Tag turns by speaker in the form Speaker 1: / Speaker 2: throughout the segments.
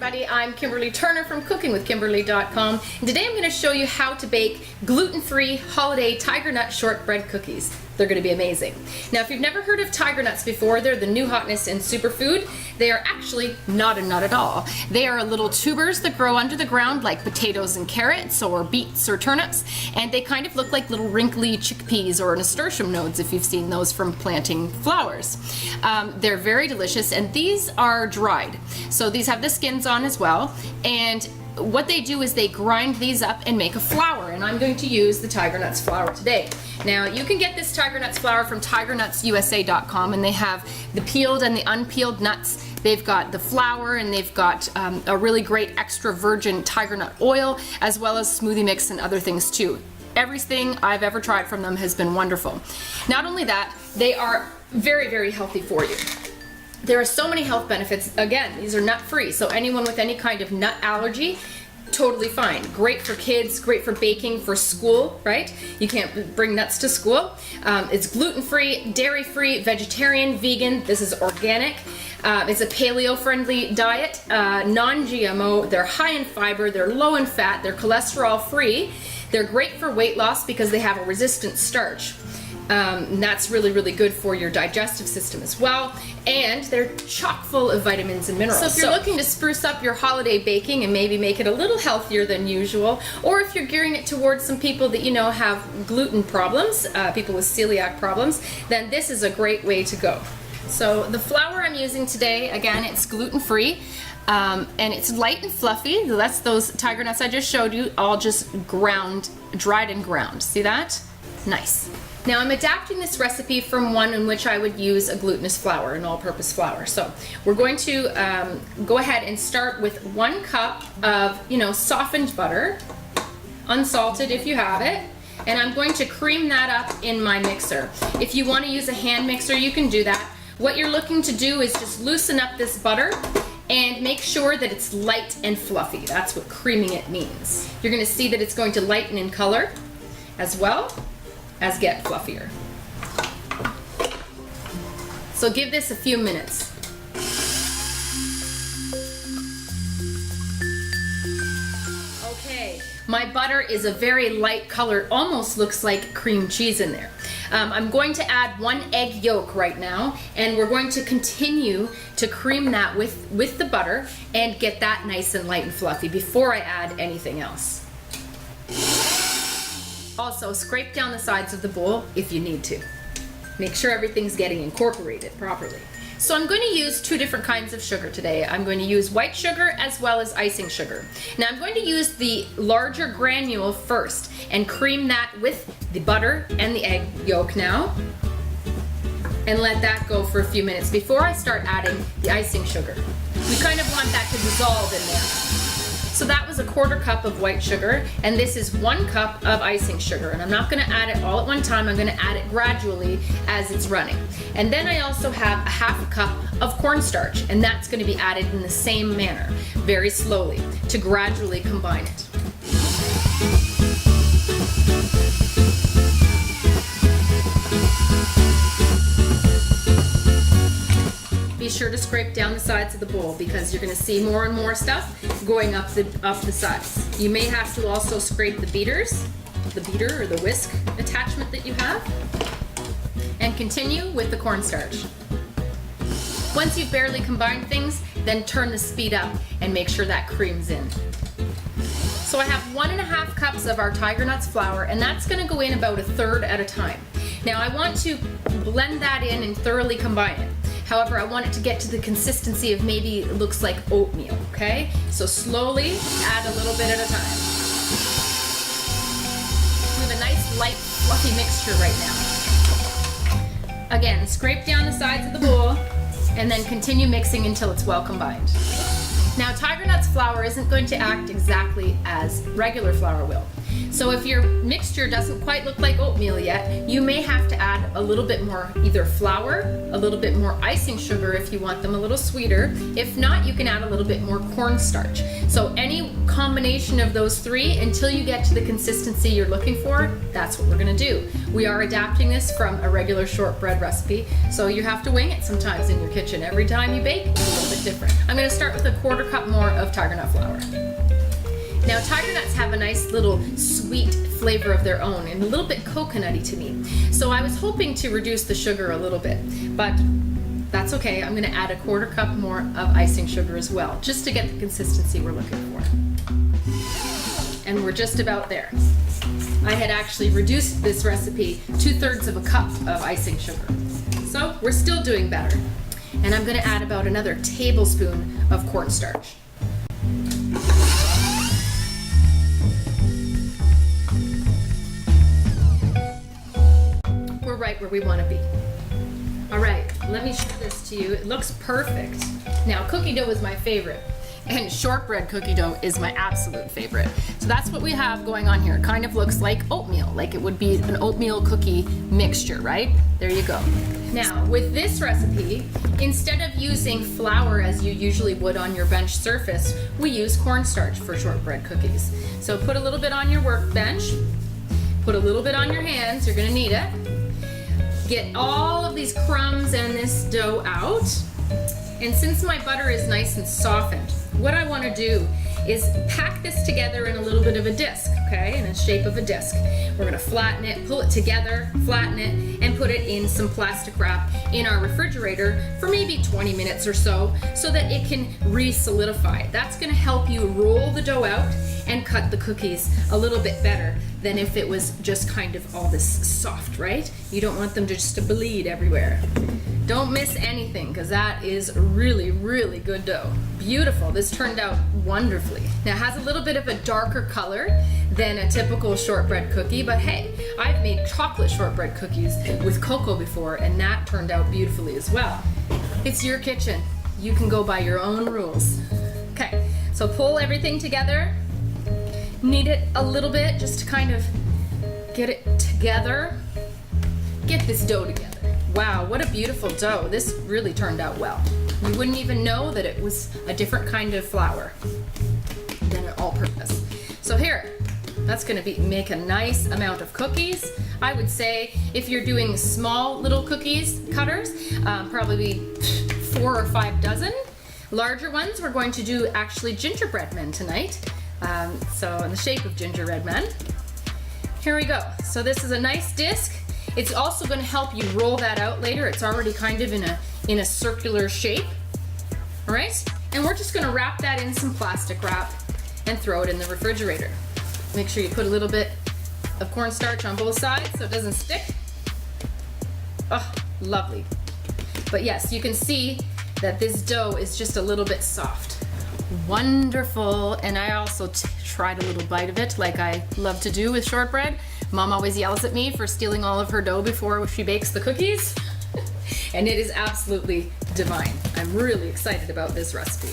Speaker 1: everybody, I'm Kimberly Turner from cookingwithkimberly.com, and today I'm going to show you how to bake gluten-free holiday tiger nut shortbread cookies. They're going to be amazing. Now, if you've never heard of tiger nuts before, they're the new hotness in superfood. They are actually not a nut at all. They are little tubers that grow under the ground like potatoes and carrots or beets or turnips, and they kind of look like little wrinkly chickpeas or nasturtium nodes if you've seen those from planting flowers. They're very delicious, and these are dried. So these have the skins on as well, and what they do is they grind these up and make a flour, and I'm going to use the tiger nuts flour today. Now, you can get this tiger nuts flour from tigernutsusa.com, and they have the peeled and the unpeeled nuts. They've got the flour, and they've got a really great extra virgin tiger nut oil, as well as smoothie mix and other things too. Everything I've ever tried from them has been wonderful. Not only that, they are very, very healthy for you. There are so many health benefits. Again, these are nut-free, so anyone with any kind of nut allergy, totally fine. Great for kids, great for baking, for school, right? You can't bring nuts to school. It's gluten-free, dairy-free, vegetarian, vegan. This is organic. It's a paleo-friendly diet, non-GMO. They're high in fiber, they're low in fat, they're cholesterol-free. They're great for weight loss because they have a resistant starch. And that's really, really good for your digestive system as well. And they're chock full of vitamins and minerals. So if you're looking to spruce up your holiday baking and maybe make it a little healthier than usual, or if you're gearing it towards some people that you know have gluten problems, people with celiac problems, then this is a great way to go. So the flour I'm using today, again, it's gluten-free. And it's light and fluffy. That's those tiger nuts I just showed you, all just ground, dried and ground. See that? Nice. Now I'm adapting this recipe from one in which I would use a glutinous flour, an all-purpose flour. So we're going to go ahead and start with 1 cup of, softened butter, unsalted if you have it, and I'm going to cream that up in my mixer. If you want to use a hand mixer, you can do that. What you're looking to do is just loosen up this butter and make sure that it's light and fluffy. That's what creaming it means. You're going to see that it's going to lighten in color as well as get fluffier. So give this a few minutes. Okay, my butter is a very light color, almost looks like cream cheese in there. I'm going to add 1 egg yolk right now, and we're going to continue to cream that with the butter and get that nice and light and fluffy before I add anything else. Also, scrape down the sides of the bowl if you need to. Make sure everything's getting incorporated properly. So I'm going to use 2 different kinds of sugar today. I'm going to use white sugar as well as icing sugar. Now I'm going to use the larger granule first and cream that with the butter and the egg yolk now, and let that go for a few minutes before I start adding the icing sugar. We kind of want that to dissolve in there. So that was a 1/4 cup of white sugar, and this is 1 cup of icing sugar. And I'm not going to add it all at one time. I'm going to add it gradually as it's running. And then I also have a 1/2 cup of cornstarch, and that's going to be added in the same manner, very slowly, to gradually combine it. Be sure to scrape down the sides of the bowl because you're going to see more and more stuff going up the sides. You may have to also scrape the beater or the whisk attachment that you have, and continue with the cornstarch. Once you've barely combined things, then turn the speed up and make sure that creams in. So I have 1½ cups of our tiger nuts flour, and that's going to go in about 1/3 at a time. Now I want to blend that in and thoroughly combine it. However, I want it to get to the consistency of maybe it looks like oatmeal, okay? So slowly add a little bit at a time. We have a nice light fluffy mixture right now. Again, scrape down the sides of the bowl and then continue mixing until it's well combined. Now, tiger nuts flour isn't going to act exactly as regular flour will. So if your mixture doesn't quite look like oatmeal yet, you may have to add a little bit more either flour, a little bit more icing sugar if you want them a little sweeter. If not, you can add a little bit more cornstarch. So any combination of those 3 until you get to the consistency you're looking for, that's what we're going to do. We are adapting this from a regular shortbread recipe, so you have to wing it sometimes in your kitchen. Every time you bake, it's a little bit bit different. I'm gonna start with a 1/4 cup more of tiger nut flour. Now, tiger nuts have a nice little sweet flavor of their own and a little bit coconutty to me. So I was hoping to reduce the sugar a little bit, but that's okay. I'm gonna add a 1/4 cup more of icing sugar as well, just to get the consistency we're looking for. And we're just about there. I had actually reduced this recipe 2/3 of a cup of icing sugar. So we're still doing better. And I'm gonna add about another tablespoon of cornstarch. We're right where we wanna be. All right, let me show this to you. It looks perfect. Now, cookie dough is my favorite, and shortbread cookie dough is my absolute favorite. So that's what we have going on here. It kind of looks like oatmeal, like it would be an oatmeal cookie mixture, right? There you go. Now, with this recipe, instead of using flour as you usually would on your bench surface, we use cornstarch for shortbread cookies. So put a little bit on your workbench, put a little bit on your hands, you're gonna need it. Get all of these crumbs and this dough out. And since my butter is nice and softened, what I want to do is pack this together in a little bit of a disc, okay, in the shape of a disc. We're going to flatten it, pull it together, flatten it, and put it in some plastic wrap in our refrigerator for maybe 20 minutes or so that it can re-solidify. That's going to help you roll the dough out and cut the cookies a little bit better than if it was just kind of all this soft, right? You don't want them just to bleed everywhere. Don't miss anything, because that is really, really good dough. Beautiful. This turned out wonderfully. Now, it has a little bit of a darker color than a typical shortbread cookie, but hey, I've made chocolate shortbread cookies with cocoa before, and that turned out beautifully as well. It's your kitchen. You can go by your own rules. Okay, so pull everything together. Knead it a little bit just to kind of get it together. Get this dough together. Wow, what a beautiful dough. This really turned out well. You wouldn't even know that it was a different kind of flour than an all-purpose. So here, that's gonna make a nice amount of cookies. I would say if you're doing small little cookies cutters, probably 4 or 5 dozen. Larger ones, we're going to do actually gingerbread men tonight. So in the shape of gingerbread men. Here we go. So this is a nice disc. It's also going to help you roll that out later. It's already kind of in a circular shape. All right? And we're just going to wrap that in some plastic wrap and throw it in the refrigerator. Make sure you put a little bit of cornstarch on both sides so it doesn't stick. Oh, lovely. But yes, you can see that this dough is just a little bit soft. Wonderful. And I also tried a little bite of it, like I love to do with shortbread. Mom always yells at me for stealing all of her dough before she bakes the cookies. And it is absolutely divine. I'm really excited about this recipe.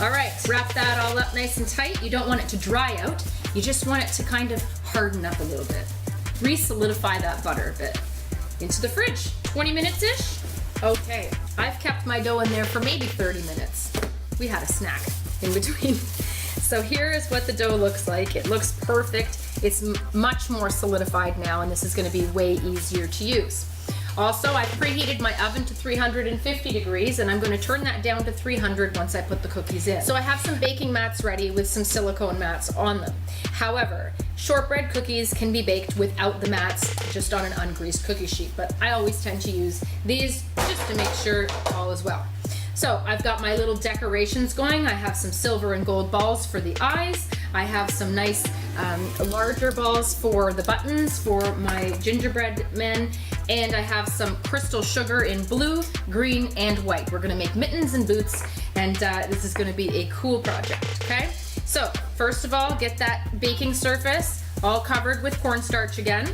Speaker 1: All right, wrap that all up nice and tight. You don't want it to dry out. You just want it to kind of harden up a little bit. Re-solidify that butter a bit. Into the fridge, 20 minutes-ish. Okay, I've kept my dough in there for maybe 30 minutes. We had a snack in between. So here is what the dough looks like. It looks perfect. It's much more solidified now, and this is gonna be way easier to use. Also, I've preheated my oven to 350 degrees, and I'm gonna turn that down to 300 once I put the cookies in. So I have some baking mats ready with some silicone mats on them. However, shortbread cookies can be baked without the mats, just on an ungreased cookie sheet, but I always tend to use these just to make sure all is well. So I've got my little decorations going. I have some silver and gold balls for the eyes. I have some nice larger balls for the buttons for my gingerbread men. And I have some crystal sugar in blue, green, and white. We're gonna make mittens and boots, and this is gonna be a cool project, okay? So first of all, get that baking surface all covered with cornstarch again,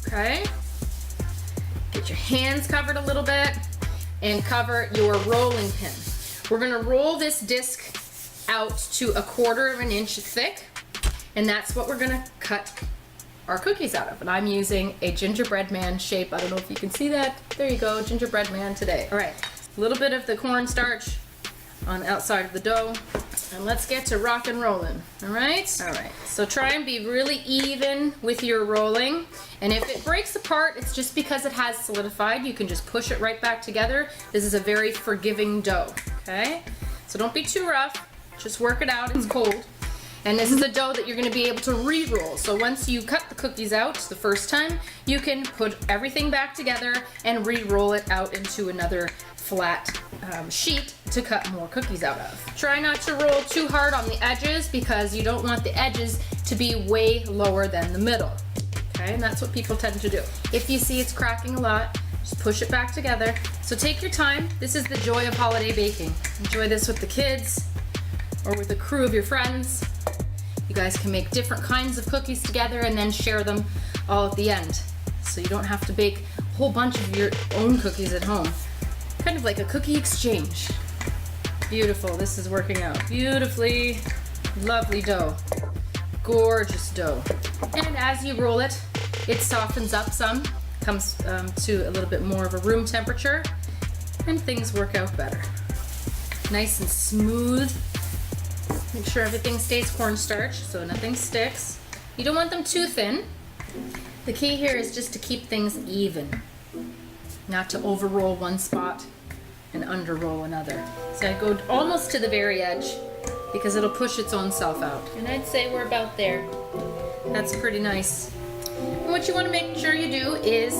Speaker 1: okay? Get your hands covered a little bit, and cover your rolling pin. We're gonna roll this disc out to 1/4 of an inch thick, and that's what we're gonna cut our cookies out of. And I'm using a gingerbread man shape. I don't know if you can see that. There you go, gingerbread man today. All right, a little bit of the cornstarch on the outside of the dough, and let's get to rock and rolling, all right? All right, so try and be really even with your rolling, and if it breaks apart, it's just because it has solidified. You can just push it right back together. This is a very forgiving dough. okay? So don't be too rough, just work it out, it's cold. And this is a dough that you're gonna be able to re-roll. So once you cut the cookies out the first time, you can put everything back together and re-roll it out into another flat sheet to cut more cookies out of. Try not to roll too hard on the edges because you don't want the edges to be way lower than the middle. Okay, and that's what people tend to do. If you see it's cracking a lot, just push it back together. So take your time. This is the joy of holiday baking. Enjoy this with the kids or with a crew of your friends. You guys can make different kinds of cookies together and then share them all at the end. So you don't have to bake a whole bunch of your own cookies at home. Kind of like a cookie exchange. Beautiful, this is working out beautifully. Lovely dough, gorgeous dough. And as you roll it, it softens up some, comes to a little bit more of a room temperature, and things work out better. Nice and smooth. Make sure everything stays cornstarch so nothing sticks. You don't want them too thin. The key here is just to keep things even, not to over-roll one spot and under-roll another. So I go almost to the very edge because it'll push its own self out. And I'd say we're about there. That's pretty nice. And what you want to make sure you do is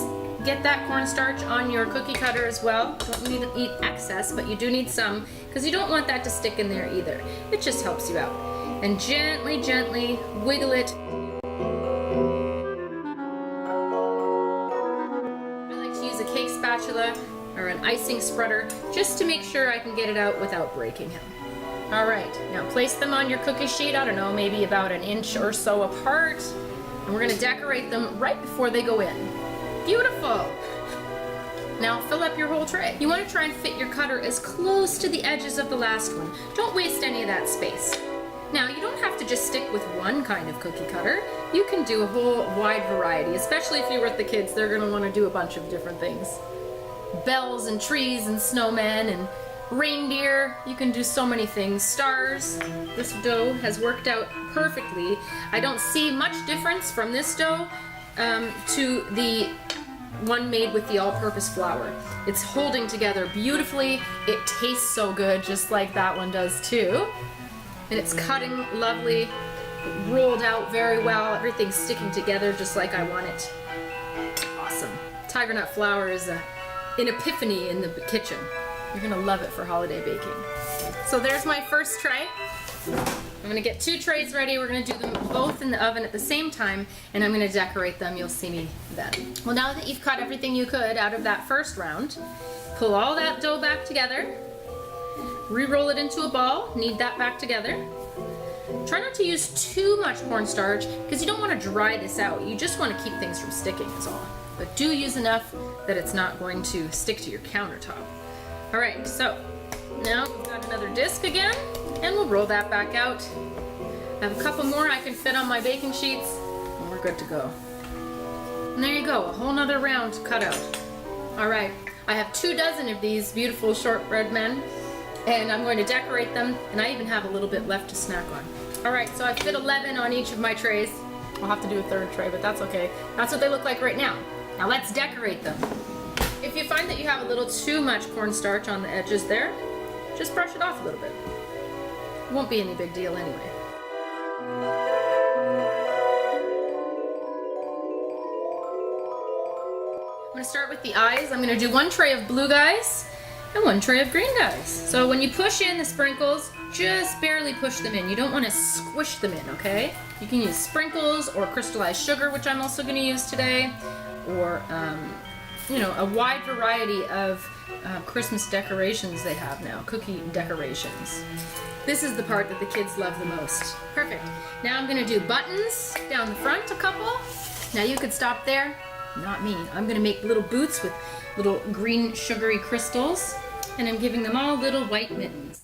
Speaker 1: get that cornstarch on your cookie cutter as well. Don't need to eat excess, but you do need some because you don't want that to stick in there either. It just helps you out. And gently, gently wiggle it. I like to use a cake spatula or an icing spreader just to make sure I can get it out without breaking him. All right, now place them on your cookie sheet, I don't know, maybe about an inch or so apart. And we're gonna decorate them right before they go in. Beautiful. Now fill up your whole tray. You want to try and fit your cutter as close to the edges of the last one. Don't waste any of that space. Now you don't have to just stick with one kind of cookie cutter. You can do a whole wide variety, especially if you're with the kids. They're going to want to do a bunch of different things. Bells and trees and snowmen and reindeer. You can do so many things. Stars. This dough has worked out perfectly. I don't see much difference from this dough to the one made with the all-purpose flour. It's holding together beautifully. It tastes so good, just like that one does too. And it's cutting lovely, rolled out very well. Everything's sticking together just like I want it. Awesome. Tiger nut flour is an epiphany in the kitchen. You're gonna love it for holiday baking. So there's my first tray. I'm gonna get 2 trays ready. We're gonna do them both in the oven at the same time, and I'm gonna decorate them. You'll see me then. Well, now that you've cut everything you could out of that first round, pull all that dough back together, re-roll it into a ball, knead that back together. Try not to use too much cornstarch because you don't want to dry this out. You just want to keep things from sticking is all. But do use enough that it's not going to stick to your countertop. All right, so now we've got another disc again, and we'll roll that back out. I have a couple more I can fit on my baking sheets, and we're good to go. And there you go, a whole nother round cut out. All right, I have 24 of these beautiful shortbread men, and I'm going to decorate them, and I even have a little bit left to snack on. All right, so I fit 11 on each of my trays. I'll have to do a third tray, but that's okay. That's what they look like right now. Now let's decorate them. If you find that you have a little too much cornstarch on the edges there, just brush it off a little bit. It won't be any big deal anyway. I'm going to start with the eyes. I'm going to do 1 tray of blue guys and 1 tray of green guys. So when you push in the sprinkles, just barely push them in. You don't want to squish them in, okay? You can use sprinkles or crystallized sugar, which I'm also going to use today, or you know, a wide variety of Christmas decorations they have now, cookie decorations. This is the part that the kids love the most. Perfect. Now I'm going to do buttons down the front, a couple. Now you could stop there. Not me. I'm going to make little boots with little green sugary crystals, and I'm giving them all little white mittens.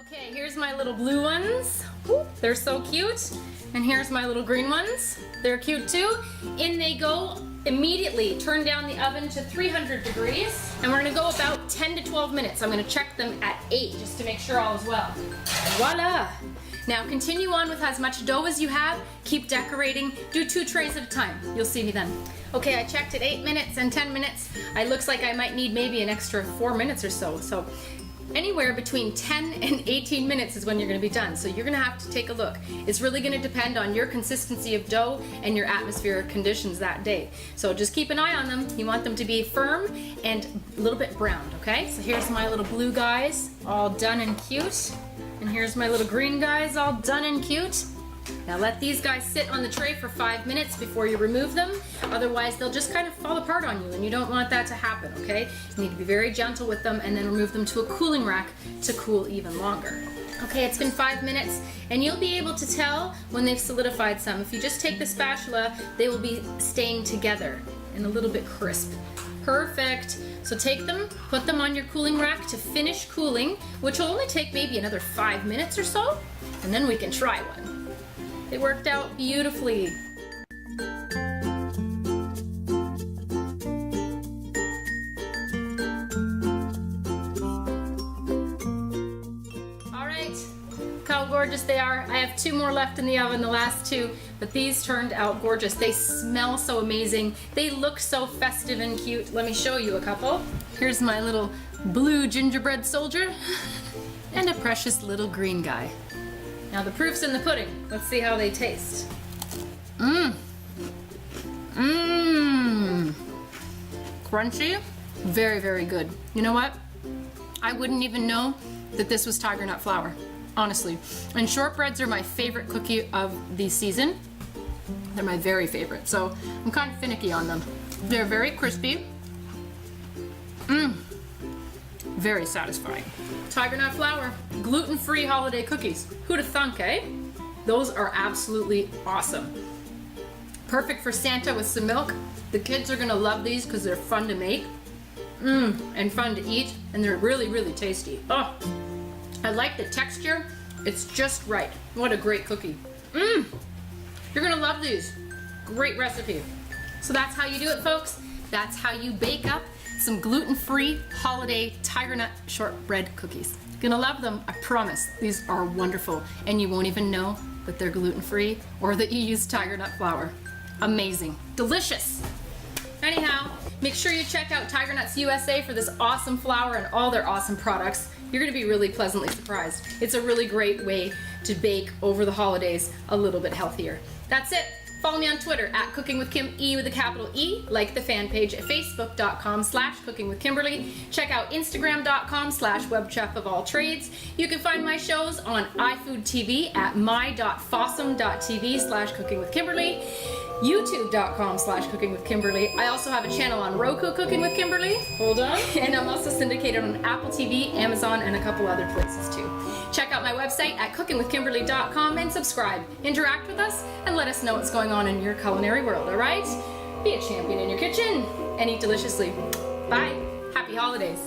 Speaker 1: Okay, here's my little blue ones. They're so cute. And here's my little green ones. They're cute too. In they go immediately. Turn down the oven to 300 degrees. And we're gonna go about 10 to 12 minutes. I'm gonna check them at 8 just to make sure all is well. Voila! Now continue on with as much dough as you have. Keep decorating. Do 2 trays at a time. You'll see me then. Okay, I checked at 8 minutes and 10 minutes. It looks like I might need maybe an extra 4 minutes or so. So anywhere between 10 and 18 minutes is when you're gonna be done. So you're gonna have to take a look. It's really gonna depend on your consistency of dough and your atmospheric conditions that day. So just keep an eye on them. You want them to be firm and a little bit browned, okay? So here's my little blue guys, all done and cute. And here's my little green guys, all done and cute. Now let these guys sit on the tray for 5 minutes before you remove them. Otherwise they'll just kind of fall apart on you, and you don't want that to happen, okay? You need to be very gentle with them and then remove them to a cooling rack to cool even longer. Okay, it's been 5 minutes and you'll be able to tell when they've solidified some. If you just take the spatula, they will be staying together and a little bit crisp. Perfect. So take them, put them on your cooling rack to finish cooling, which will only take maybe another 5 minutes or so, and then we can try one. They worked out beautifully. All right, look how gorgeous they are. I have 2 more left in the oven, the last 2, but these turned out gorgeous. They smell so amazing. They look so festive and cute. Let me show you a couple. Here's my little blue gingerbread soldier and a precious little green guy. Now the proof's in the pudding. Let's see how they taste. Mmm. Mmm. Crunchy. Very, very good. You know what? I wouldn't even know that this was tiger nut flour, honestly. And shortbreads are my favorite cookie of the season. They're my very favorite, so I'm kind of finicky on them. They're very crispy. Mmm. Very satisfying. Tiger nut flour, gluten-free holiday cookies. Who'd have thunk, eh? Those are absolutely awesome. Perfect for Santa with some milk. The kids are gonna love these because they're fun to make. And fun to eat, and they're really, really tasty. Oh, I like the texture. It's just right. What a great cookie. You're gonna love these. Great recipe. So that's how you do it, folks. That's how you bake up some gluten-free holiday tiger nut shortbread cookies. You're gonna love them, I promise. These are wonderful, and you won't even know that they're gluten-free or that you use tiger nut flour. Amazing, delicious. Anyhow, make sure you check out Tiger Nuts USA for this awesome flour and all their awesome products. You're gonna be really pleasantly surprised. It's a really great way to bake over the holidays a little bit healthier. That's it. Follow me on Twitter at Cooking with Kim, E with a capital E. Like the fan page at facebook.com/cookingwithkimberly. Check out instagram.com/webchefofalltrades. You can find my shows on iFood TV at my.fossum.tv/cookingwithkimberly. youtube.com/cookingwithkimberly. I also have a channel on Roku, Cooking with Kimberly. Hold on. And I'm also syndicated on Apple TV, Amazon, and a couple other places too. Check out my website at cookingwithkimberly.com and subscribe. Interact with us and let us know what's going on in your culinary world, all right? Be a champion in your kitchen and eat deliciously. Bye. Happy holidays.